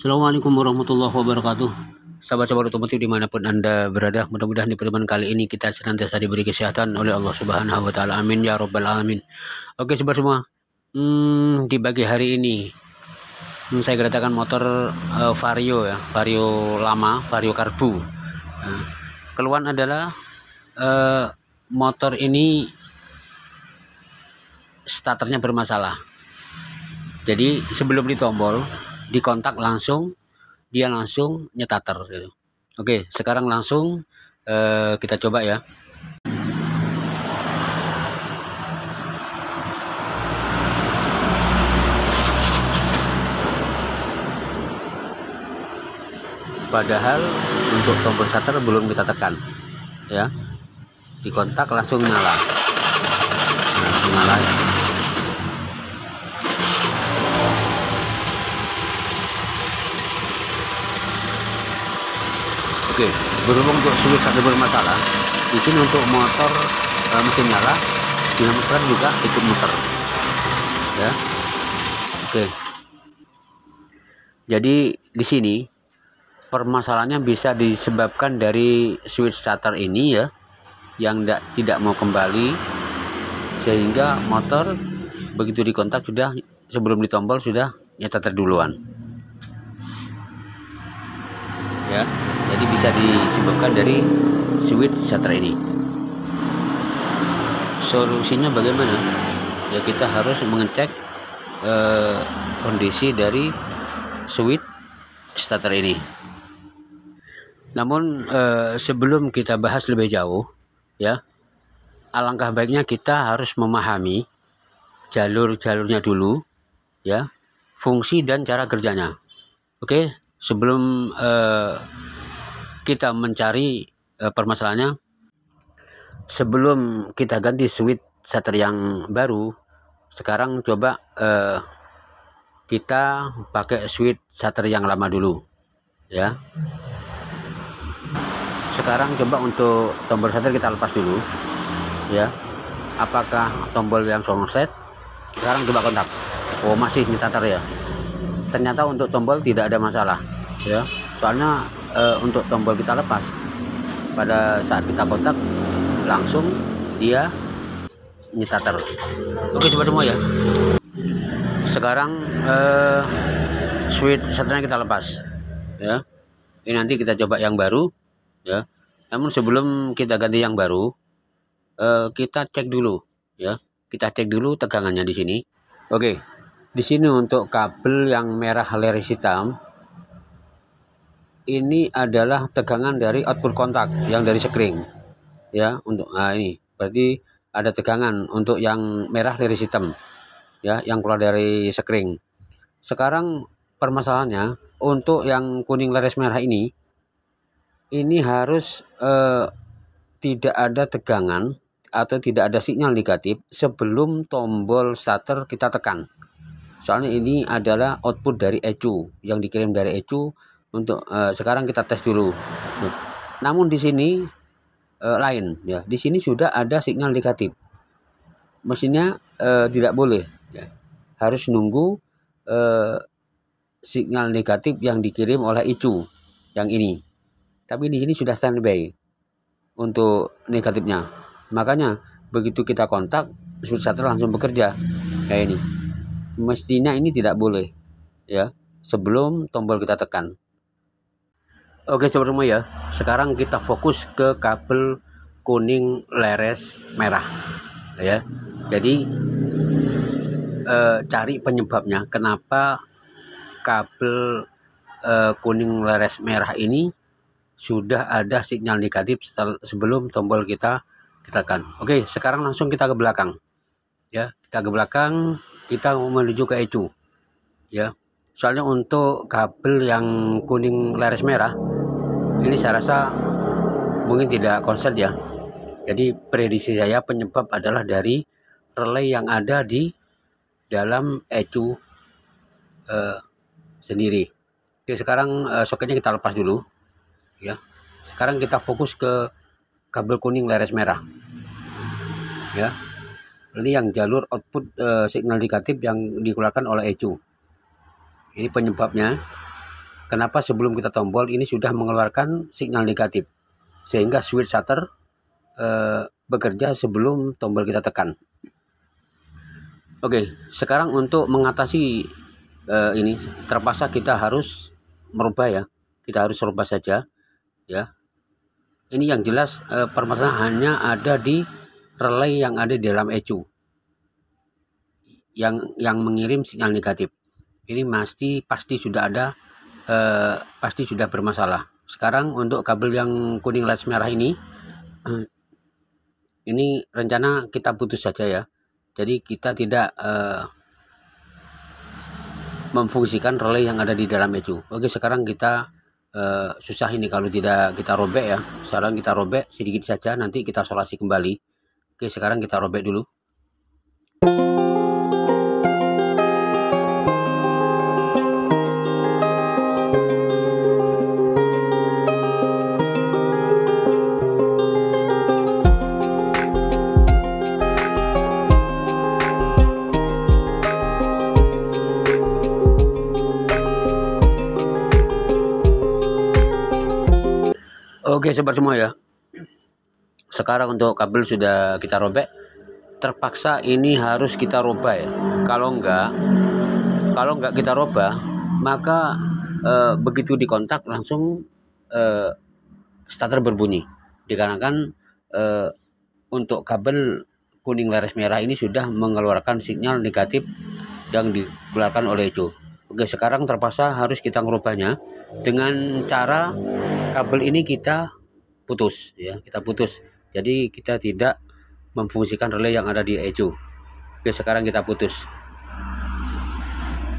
Assalamualaikum warahmatullahi wabarakatuh. Sahabat-sahabat otomotif dimanapun Anda berada, mudah-mudahan di pertemuan kali ini kita senantiasa diberi kesehatan oleh Allah Subhanahu wa Ta'ala. Amin ya Rabbal Alamin. Oke, sobat semua, di pagi hari ini saya kedatangan motor Vario ya, Vario lama, Vario Karbu. Keluhan adalah motor ini starternya bermasalah. Jadi sebelum ditombol, dikontak langsung, dia langsung nyetater gitu. Oke, sekarang langsung kita coba ya. Padahal untuk tombol starter belum kita tekan ya. Dikontak langsung nyala. Langsung nyala ya. Oke, berhubung untuk switch starter bermasalah, di sini untuk motor mesin nyala, dinamo starter juga ikut muter. Ya. Oke. Jadi di sini permasalahannya bisa disebabkan dari switch starter ini ya, yang tidak mau kembali, sehingga motor begitu dikontak sudah sebelum ditombol sudah nyetater duluan. Ya. Jadi bisa disebabkan dari switch starter ini. Solusinya bagaimana? Ya kita harus mengecek kondisi dari switch starter ini. Namun sebelum kita bahas lebih jauh, ya, alangkah baiknya kita harus memahami jalur-jalurnya dulu, ya, fungsi dan cara kerjanya. Oke, sebelum kita mencari permasalahannya, sebelum kita ganti switch starter yang baru, sekarang coba kita pakai switch starter yang lama dulu ya. Sekarang coba untuk tombol starter kita lepas dulu ya. Apakah tombol yang set? Sekarang coba kontak. Oh, masih nyetater ya. Ternyata untuk tombol tidak ada masalah ya. Soalnya untuk tombol kita lepas, pada saat kita kontak langsung dia nyetater. Oke sobat semua ya. Sekarang switch starternya kita lepas ya. Ini nanti kita coba yang baru ya. Namun sebelum kita ganti yang baru, kita cek dulu ya. Kita cek dulu tegangannya di sini. Oke. Di sini untuk kabel yang merah leres hitam, ini adalah tegangan dari output kontak yang dari sekring ya. Untuk ini berarti ada tegangan untuk yang merah leres hitam ya, yang keluar dari sekring. Sekarang permasalahannya untuk yang kuning leres merah ini harus tidak ada tegangan atau tidak ada sinyal negatif sebelum tombol starter kita tekan. Soalnya ini adalah output dari ECU yang dikirim dari ECU. Untuk sekarang kita tes dulu. Namun di sini lain ya. Di sini sudah ada sinyal negatif. Mesinnya tidak boleh ya. Harus nunggu sinyal negatif yang dikirim oleh ECU yang ini. Tapi di sini sudah standby untuk negatifnya. Makanya begitu kita kontak, switch starter langsung bekerja kayak ini. Mestinya ini tidak boleh ya, sebelum tombol kita tekan. Oke sobat semua ya, sekarang kita fokus ke kabel kuning leres merah ya. Jadi cari penyebabnya kenapa kabel kuning leres merah ini sudah ada sinyal negatif sebelum tombol kita tekan. Oke, sekarang langsung kita ke belakang ya. Kita ke belakang, kita menuju ke ECU ya. Soalnya untuk kabel yang kuning leres merah ini saya rasa mungkin tidak konslet ya. Jadi prediksi saya penyebab adalah dari relay yang ada di dalam ECU sendiri. Oke, sekarang soketnya kita lepas dulu ya. Sekarang kita fokus ke kabel kuning leres merah ya. Ini yang jalur output signal negatif yang dikeluarkan oleh ECU. Ini penyebabnya kenapa sebelum kita tombol ini sudah mengeluarkan sinyal negatif, sehingga switch shutter bekerja sebelum tombol kita tekan. Oke, sekarang untuk mengatasi ini terpaksa kita harus merubah ya, kita harus rubah saja ya. Ini yang jelas permasalahan hanya ada di relay yang ada di dalam ECU yang mengirim sinyal negatif. Ini pasti sudah ada, pasti sudah bermasalah. Sekarang untuk kabel yang kuning les merah ini rencana kita putus saja ya. Jadi kita tidak memfungsikan relay yang ada di dalam ECU. Oke, sekarang kita susah ini kalau tidak kita robek ya. Sekarang kita robek sedikit saja, nanti kita solasi kembali. Oke, sekarang kita robek dulu. Oke sobat semua ya, sekarang untuk kabel sudah kita robek, terpaksa ini harus kita robah ya. Kalau enggak kita robah, maka begitu dikontak langsung starter berbunyi, dikarenakan untuk kabel kuning laras merah ini sudah mengeluarkan sinyal negatif yang dikeluarkan oleh ECU. Oke, sekarang terpaksa harus kita merubahnya dengan cara kabel ini kita putus ya, kita putus. Jadi kita tidak memfungsikan relay yang ada di ECU. Oke, sekarang kita putus.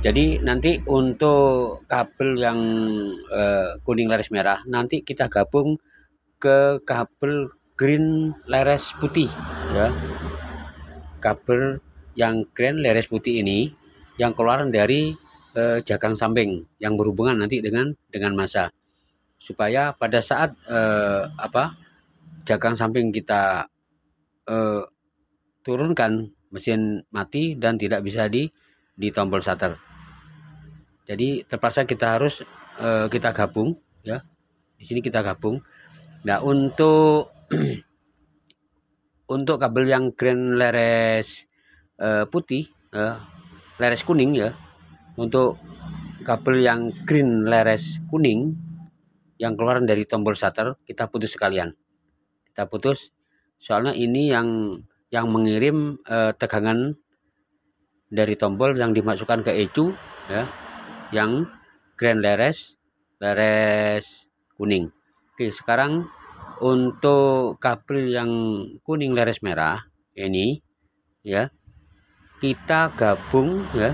Jadi nanti untuk kabel yang kuning laras merah nanti kita gabung ke kabel green laras putih ya. Kabel yang green laras putih ini yang keluaran dari jagang samping yang berhubungan nanti dengan massa, supaya pada saat jagang samping kita turunkan, mesin mati dan tidak bisa di tombol shutter. Jadi terpaksa kita harus kita gabung ya. Di sini kita gabung. Nah, untuk untuk kabel yang green laras putih, laras kuning ya. Untuk kabel yang green laras kuning yang keluaran dari tombol shutter kita putus sekalian. Kita putus soalnya ini yang mengirim tegangan dari tombol yang dimasukkan ke ECU ya, yang green laras kuning. Oke, sekarang untuk kabel yang kuning laras merah ini ya, kita gabung ya.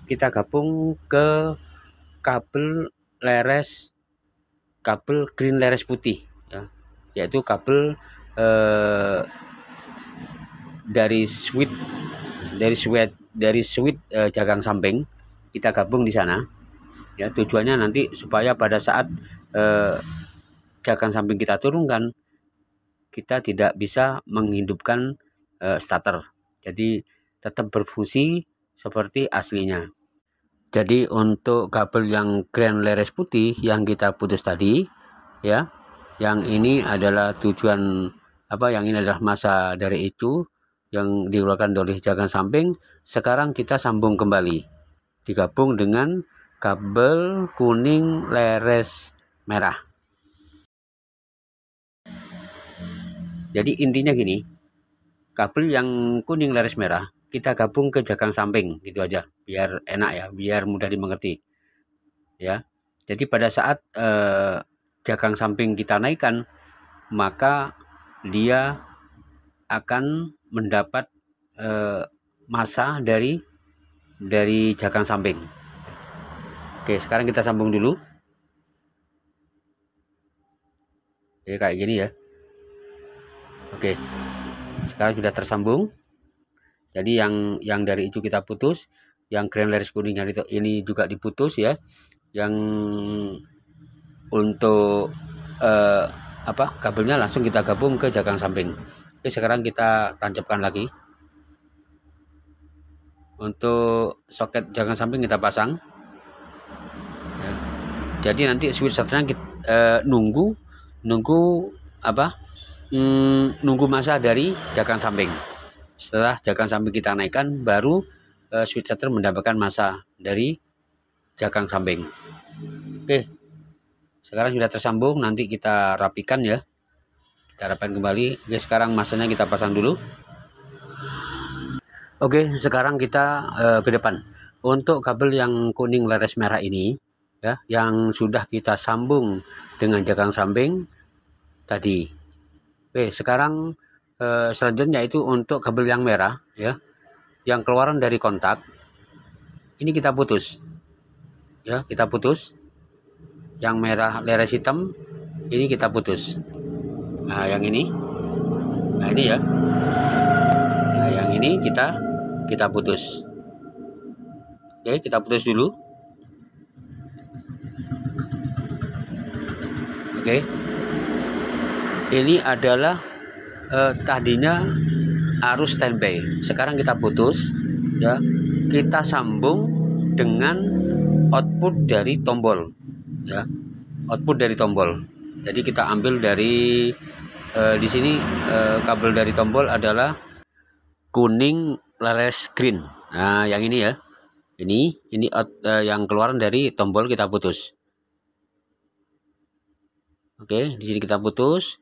Kita gabung ke kabel green laras putih ya, yaitu kabel dari switch jagang samping kita gabung di sana ya. Tujuannya nanti supaya pada saat jagang samping kita turunkan, kita tidak bisa menghidupkan starter, jadi tetap berfungsi seperti aslinya. Jadi untuk kabel yang green laras putih yang kita putus tadi ya, yang ini adalah tujuan yang ini adalah massa dari ECU yang dikeluarkan dari jagang samping. Sekarang kita sambung kembali, digabung dengan kabel kuning laras merah. Jadi intinya gini, kabel yang kuning laras merah kita gabung ke jagang samping, gitu aja, biar enak ya, biar mudah dimengerti ya. Jadi pada saat jagang samping kita naikkan, maka dia akan mendapat massa dari jagang samping. Oke, sekarang kita sambung dulu. Oke, kayak gini ya. Oke, sekarang sudah tersambung. Jadi yang dari itu kita putus, yang green laras kuningnya ini juga diputus ya. Yang untuk kabelnya langsung kita gabung ke jagang samping. Oke, sekarang kita tancapkan lagi. Untuk soket jagang samping kita pasang ya. Jadi nanti switch starternya kita nunggu nunggu masa dari jagang samping. Setelah jagang samping kita naikkan, baru switch starter mendapatkan masa dari jagang samping. Oke, sekarang sudah tersambung, nanti kita rapikan ya. Kita rapikan kembali. Oke, sekarang masanya kita pasang dulu. Oke, sekarang kita ke depan. Untuk kabel yang kuning leres merah ini ya, yang sudah kita sambung dengan jagang samping tadi. Oke, sekarang selanjutnya itu untuk kabel yang merah ya, yang keluaran dari kontak. Ini kita putus. Ya, kita putus. Yang merah leres hitam ini kita putus. Nah, yang ini. Nah, ini ya. Nah, yang ini kita putus. Oke, kita putus dulu. Oke. Ini adalah tadinya arus standby. Sekarang kita putus ya. Kita sambung dengan output dari tombol ya. Output dari tombol. Jadi kita ambil dari di sini kabel dari tombol adalah kuning leres green. Nah, yang ini ya. Ini yang keluaran dari tombol kita putus. Oke, di sini kita putus.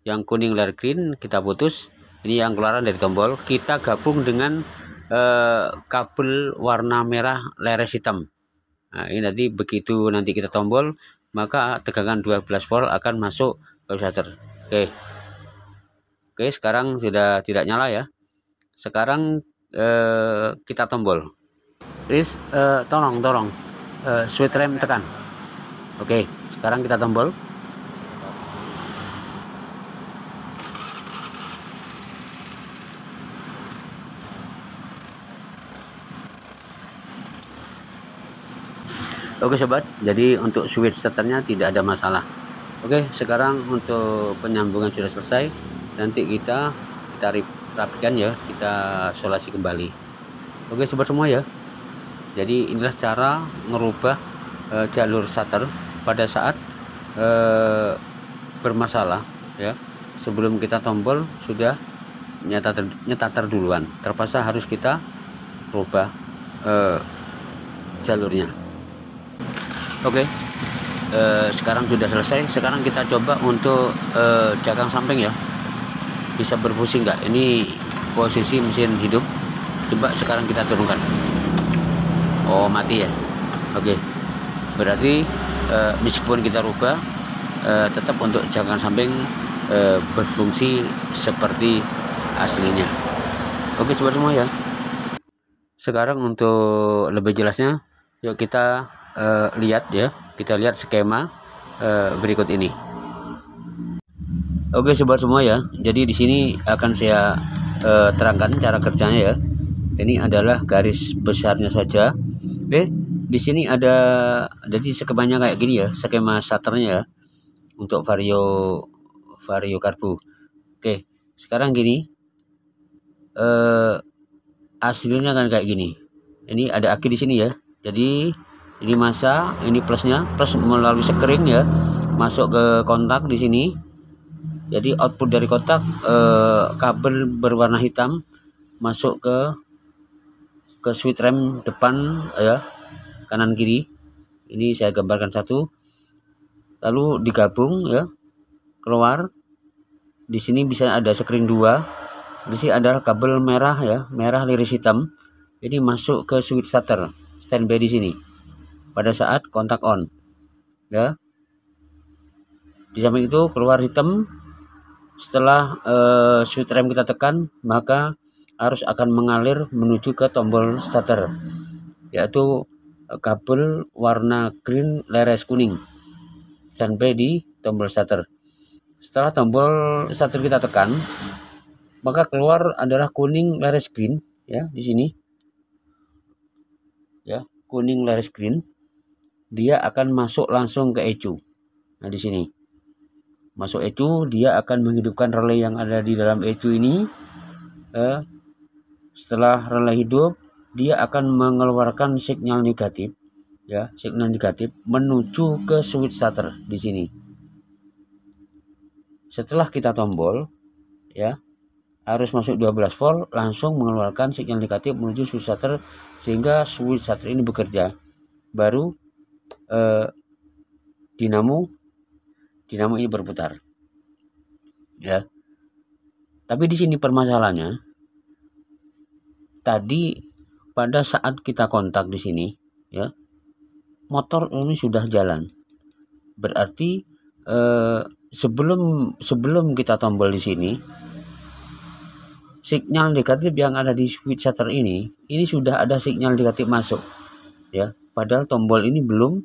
Yang kuning leres green kita putus. Ini yang keluaran dari tombol. Kita gabung dengan kabel warna merah leres hitam. Nah, ini nanti begitu nanti kita tombol, maka tegangan 12 volt akan masuk ke starter. Oke, sekarang sudah tidak nyala ya. Sekarang kita tombol. Please tolong switch rem tekan. Oke, sekarang kita tombol. Oke sobat, jadi untuk switch starternya tidak ada masalah. Oke, sekarang untuk penyambungan sudah selesai. Nanti kita rapikan ya, kita solasi kembali. Oke sobat semua ya. Jadi inilah cara merubah jalur starter pada saat bermasalah ya. Sebelum kita tombol sudah nyetater duluan. Terpaksa harus kita rubah jalurnya. Oke, sekarang sudah selesai. Sekarang kita coba untuk jagang samping ya, bisa berfungsi nggak? Ini posisi mesin hidup. Coba sekarang kita turunkan. Oh, mati ya. Oke, berarti meskipun kita rubah, tetap untuk jagang samping berfungsi seperti aslinya. Oke sobat semua ya. Sekarang untuk lebih jelasnya, yuk kita lihat ya, kita lihat skema berikut ini. Oke sobat semua ya, jadi di sini akan saya terangkan cara kerjanya ya. Ini adalah garis besarnya saja. Oke, di sini ada, jadi skemanya kayak gini ya, skema starternya ya, untuk vario karbu. Oke, sekarang gini, hasilnya kan kayak gini. Ini ada aki di sini ya, jadi ini masa, ini plusnya, plus melalui sekring ya, masuk ke kontak di sini. Jadi output dari kontak kabel berwarna hitam masuk ke switch rem depan ya, kanan kiri. Ini saya gambarkan satu, lalu digabung ya, keluar. Di sini bisa ada sekring 2. Di sini ada kabel merah ya, merah liris hitam. Ini masuk ke switch starter standby di sini pada saat kontak on ya. Di samping itu keluar hitam. Setelah switch rem kita tekan, maka arus akan mengalir menuju ke tombol starter, yaitu kabel warna green leres kuning standby di tombol starter. Setelah tombol starter kita tekan, maka keluar adalah kuning leres green ya, di sini ya, kuning leres green. Dia akan masuk langsung ke ECU. Nah, di sini masuk ECU, dia akan menghidupkan relay yang ada di dalam ECU ini. Setelah relay hidup, dia akan mengeluarkan sinyal negatif ya, signal negatif menuju ke switch starter di sini. Setelah kita tombol, ya, arus masuk 12 volt langsung mengeluarkan sinyal negatif menuju switch starter sehingga switch starter ini bekerja. Baru dinamo ini berputar, ya. Tapi di sini permasalahannya, tadi pada saat kita kontak di sini, ya, motor ini sudah jalan. Berarti sebelum kita tombol di sini, sinyal negatif yang ada di switch starter ini sudah ada sinyal negatif masuk, ya. Padahal tombol ini belum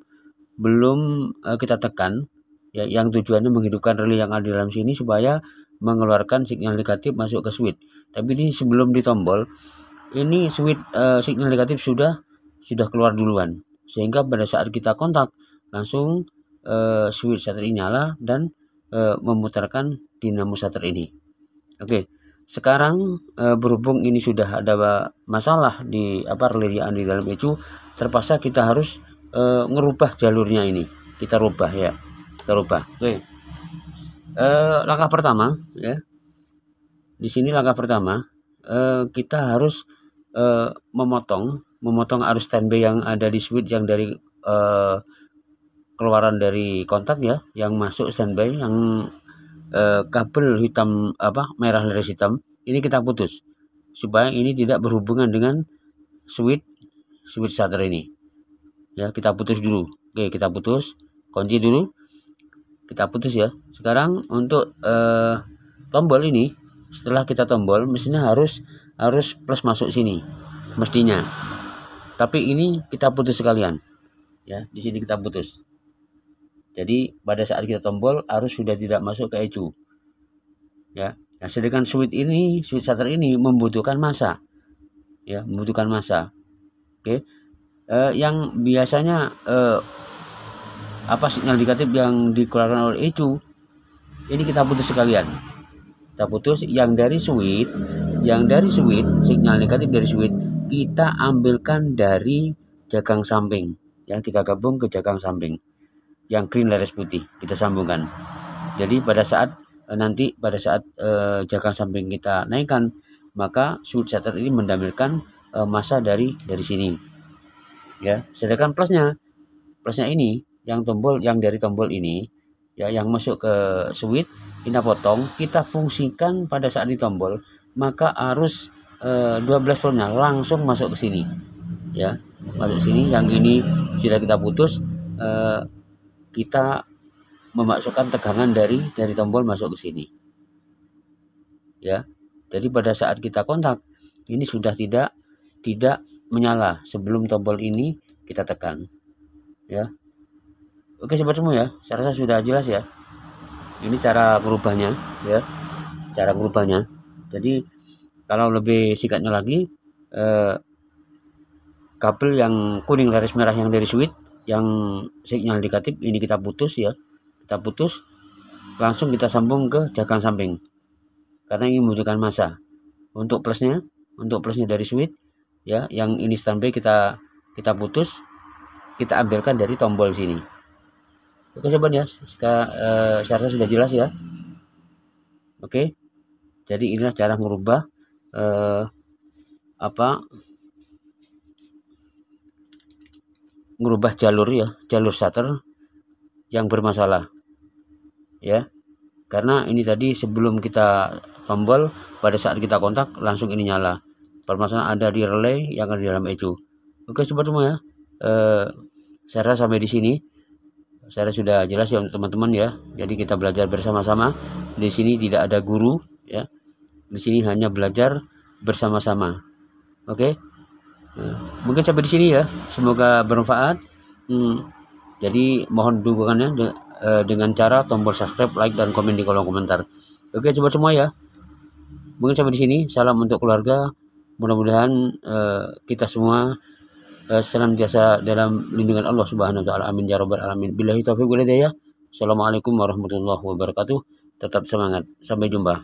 kita tekan, ya, yang tujuannya menghidupkan relay yang ada di dalam sini supaya mengeluarkan sinyal negatif masuk ke switch. Tapi ini sebelum ditombol, ini switch sinyal negatif sudah keluar duluan, sehingga pada saat kita kontak langsung switch starter ini nyala dan memutarkan dinamo starter ini. Oke, sekarang berhubung ini sudah ada masalah di relay yang di dalam ECU, terpaksa kita harus ngerubah jalurnya ini. Kita rubah, ya, kita rubah. Oke, langkah pertama, ya, di sini langkah pertama kita harus memotong arus standby yang ada di switch yang dari keluaran dari kontak, ya, yang masuk standby, yang kabel hitam merah laras hitam ini kita putus supaya ini tidak berhubungan dengan switch starter ini, ya. Kita putus dulu. Oke, kita putus, kunci dulu, kita putus, ya. Sekarang untuk tombol ini, setelah kita tombol mesinnya harus plus masuk sini mestinya, tapi ini kita putus sekalian, ya. Di sini kita putus. Jadi pada saat kita tombol arus sudah tidak masuk ke ECU, ya. Nah, sedangkan switch starter ini membutuhkan massa, ya, membutuhkan massa. Oke, yang biasanya sinyal negatif yang dikeluarkan oleh ECU ini kita putus sekalian. Kita putus yang dari switch, sinyal negatif dari switch kita ambilkan dari jagang samping, ya. Kita gabung ke jagang samping yang green laras putih, kita sambungkan. Jadi pada saat jagang samping kita naikkan, maka switch starter ini mendamilkan massa dari sini, ya. Sedangkan plusnya ini yang dari tombol ini, ya, yang masuk ke switch kita potong, kita fungsikan pada saat ditombol, maka arus 12 voltnya langsung masuk ke sini, ya, masuk sini. Yang ini sudah kita putus, kita memasukkan tegangan dari tombol masuk ke sini, ya. Jadi pada saat kita kontak ini sudah tidak menyala sebelum tombol ini kita tekan, ya. Oke sobat semua, ya, saya rasa sudah jelas, ya. Ini cara merubahnya, ya, cara merubahnya. Jadi kalau lebih singkatnya lagi, kabel yang kuning laras merah yang dari switch yang sinyal negatif ini kita putus, ya. Kita putus, langsung kita sambung ke jagang samping karena ini membutuhkan massa. Untuk plusnya dari switch, ya, yang ini standby kita putus, kita ambilkan dari tombol sini. Oke sobat, ya, saya rasa sudah jelas, ya. Oke, jadi inilah cara merubah merubah jalur starter yang bermasalah, ya. Karena ini tadi sebelum kita tombol, pada saat kita kontak langsung ini nyala. Permasalahan ada di relay yang ada di dalam ECU. Oke sobat semua, ya, saya rasa sampai di sini saya sudah jelas, ya, untuk teman-teman, ya. Jadi kita belajar bersama-sama. Di sini tidak ada guru, ya. Di sini hanya belajar bersama-sama. Oke. Mungkin sampai di sini, ya. Semoga bermanfaat. Jadi mohon dukungannya dengan cara tombol subscribe, like, dan komen di kolom komentar. Oke sobat semua, ya. Mungkin sampai di sini. Salam untuk keluarga. Mudah-mudahan kita semua senantiasa dalam lindungan Allah Subhanahu wa taala. Amin ya rabbal alamin. Billahi taufiq wal hidayah. Assalamualaikum warahmatullahi wabarakatuh. Tetap semangat. Sampai jumpa.